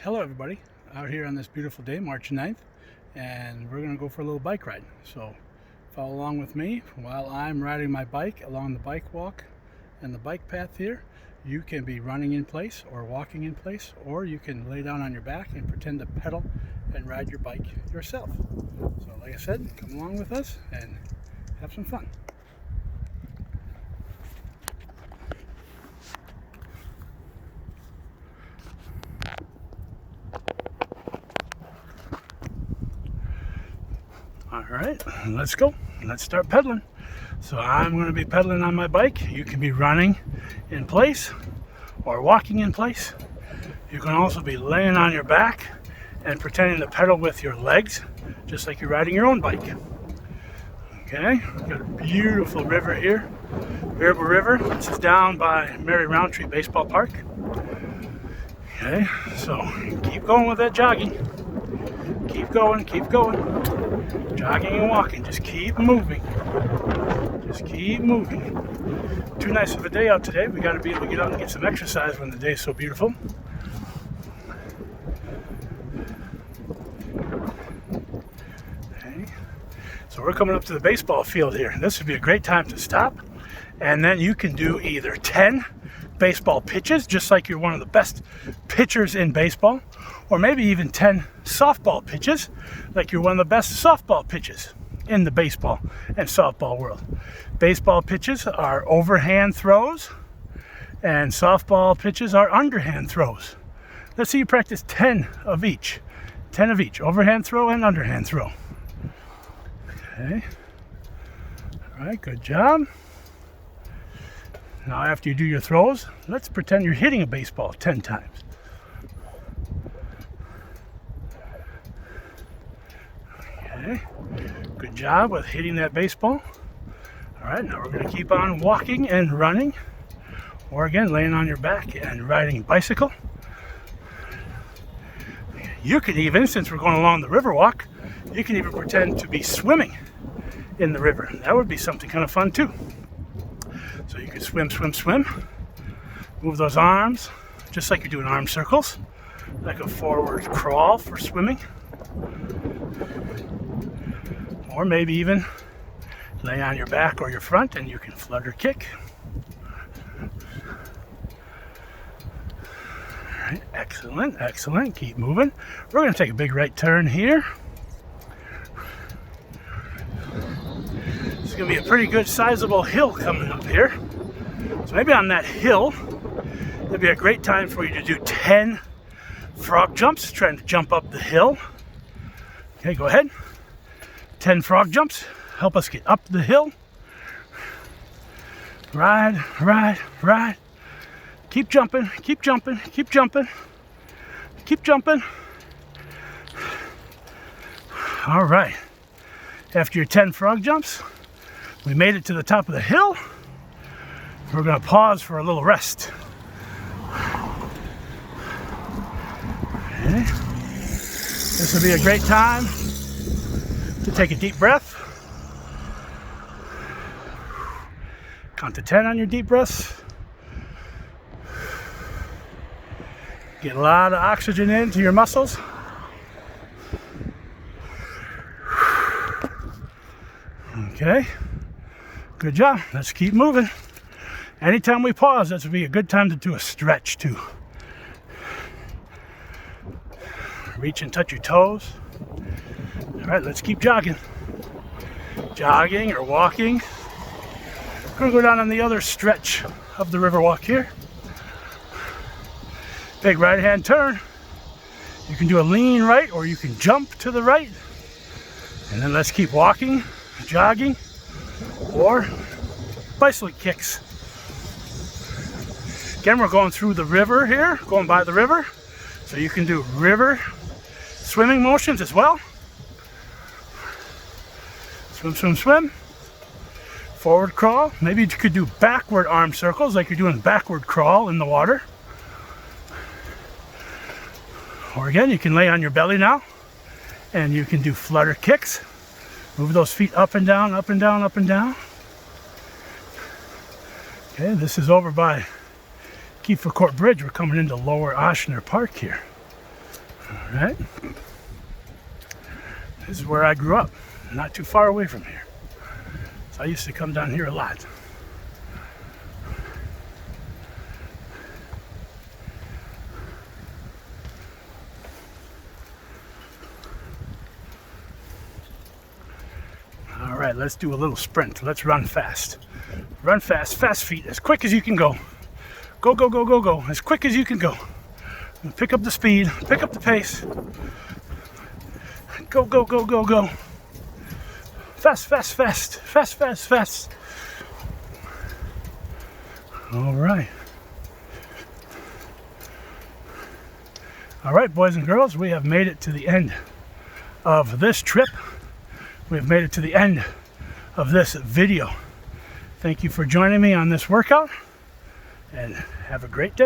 Hello everybody, out here on this beautiful day, March 9th, and we're going to go for a little bike ride. So follow along with me while I'm riding my bike along the bike walk and the bike path here. You can be running in place or walking in place, or you can lay down on your back and pretend to pedal and ride your bike yourself. So like I said, come along with us and have some fun. Alright, let's go. Let's start pedaling. So I'm going to be pedaling on my bike. You can be running in place or walking in place. You can also be laying on your back and pretending to pedal with your legs, just like you're riding your own bike. Okay, we've got a beautiful river here, Baraboo River. This is down by Mary Roundtree Baseball Park. Okay, so keep going with that jogging. Keep going, keep going. Jogging and walking, just keep moving. Just keep moving. Too nice of a day out today. We got to be able to get out and get some exercise when the day is so beautiful. Okay. So we're coming up to the baseball field here. This would be a great time to stop, and then you can do either 10 baseball pitches, just like you're one of the best pitchers in baseball, or maybe even 10 softball pitches, like you're one of the best softball pitches in the baseball and softball world. Baseball pitches are overhand throws, and softball pitches are underhand throws. Let's see you practice 10 of each. 10 of each, overhand throw and underhand throw. Okay. All right, good job. Now after you do your throws, let's pretend you're hitting a baseball 10 times. Okay, good job with hitting that baseball. All right, now we're going to keep on walking and running, or again, laying on your back and riding a bicycle. You can even, since we're going along the Riverwalk, you can even pretend to be swimming in the river. That would be something kind of fun too. So you can swim, swim, swim. Move those arms, just like you're doing arm circles, like a forward crawl for swimming. Or maybe even lay on your back or your front and you can flutter kick. All right, excellent, excellent. Keep moving. We're going to take a big right turn here. It's going to be a pretty good sizable hill coming up here. So maybe on that hill, it'd be a great time for you to do 10 frog jumps, trying to jump up the hill. Okay, go ahead. 10 frog jumps, help us get up the hill. Ride, ride, ride. Keep jumping, keep jumping, keep jumping, keep jumping. All right, after your 10 frog jumps, we made it to the top of the hill. We're gonna pause for a little rest. Okay. This will be a great time to take a deep breath. Count to 10 on your deep breaths. Get a lot of oxygen into your muscles. Okay. Good job. Let's keep moving. Anytime we pause, that would be a good time to do a stretch too. Reach and touch your toes. All right, let's keep jogging. Jogging or walking. We're going to go down on the other stretch of the Riverwalk here. Big right hand turn. You can do a lean right or you can jump to the right. And then let's keep walking, jogging, or bicycle kicks. Again, we're going through the river here, going by the river. So you can do river swimming motions as well. Swim, swim, swim. Forward crawl. Maybe you could do backward arm circles like you're doing backward crawl in the water. Or again, you can lay on your belly now and you can do flutter kicks. Move those feet up and down, up and down, up and down. Okay, this is over by Kiefer Court Bridge. We're coming into Lower Oshner Park here. All right. This is where I grew up, not too far away from here. So I used to come down here a lot. All right, let's do a little sprint. Let's run fast. Run fast, fast feet, as quick as you can go. Go, go, go, go, go, as quick as you can go. And pick up the speed, pick up the pace. Go, go, go, go, go. Fast, fast, fast, fast, fast, fast. All right. All right, boys and girls, we have made it to the end of this trip. We have made it to the end of this video. Thank you for joining me on this workout, and have a great day.